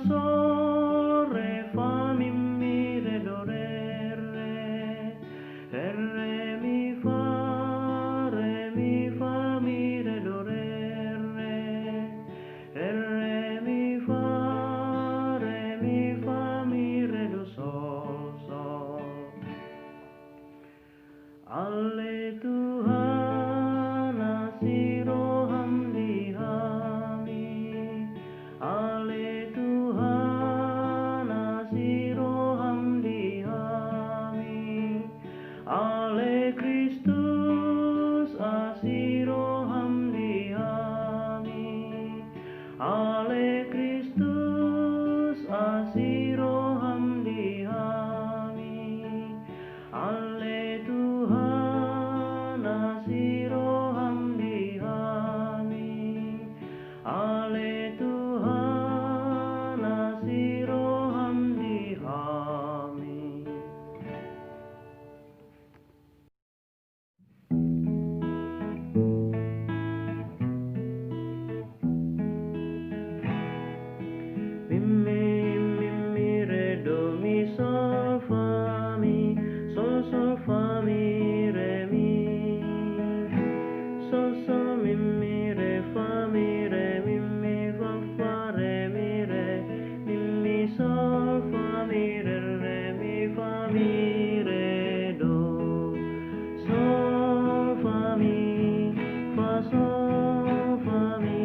sol, re, fa, mi, re, do, re, mi, fa, mi, re, do, re, mi, fa, mi, re, do, sol. Ale Tuhan asiroham dihami, Ale Tuhan asiroham dihami, Ale Kristus asiroham dihami, Ale Kristus asiroham dihami, Ale Tuhan asiroham dihami, Ale Tuhan asiroham dihami. Mi, re, do, mi, sol, fa, mi, sol, fa, mi, re, mi, sol, mi, re, fa, mi, fa, re, mi, sol, fa, mi, re, fa, mi, re, do, sol, fa, mi, fa, sol, fa, mi,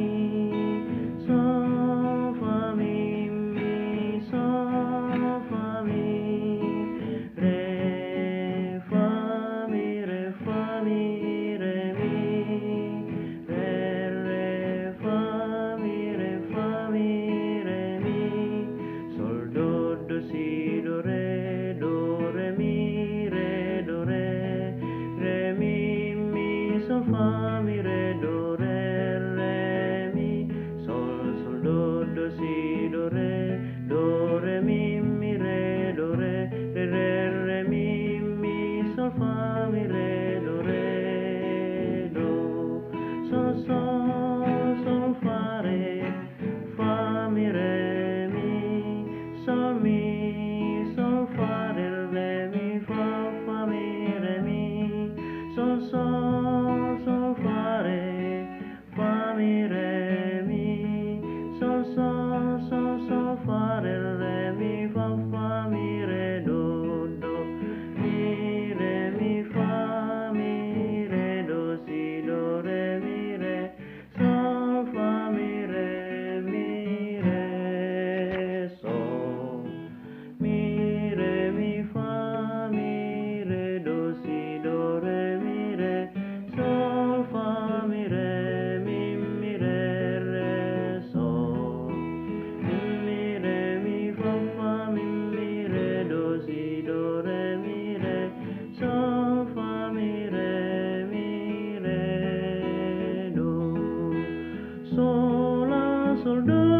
sol, fa, mi, sol, fa, mi, re, fa, mi, fa, mi, re, mi, re, fa, mi, re, mi, sol, do, si, do, re, mi, do, re, mi, sol, fa, mi, do, re, mi, sol, do, si, do, re, mi, do, re, mi, sol, fa, mi, do, re, do, sol, fa, re, mi, mi, sol, fa, re, mi, fa, mi, mi, sol, fa, re, mi, mi, sol, fa, re, mi, fa, mi, do, mi, mi, fa, mi, do, si, do, re, mi, sol, fa, mi, sol, mi, mi, fa, mi, do, si, do, re, mi, sol, fa, mi, sol, mi, fa, mi, do, si, do, re, mi, sol, fa, mi, do, sol, la, sol, do.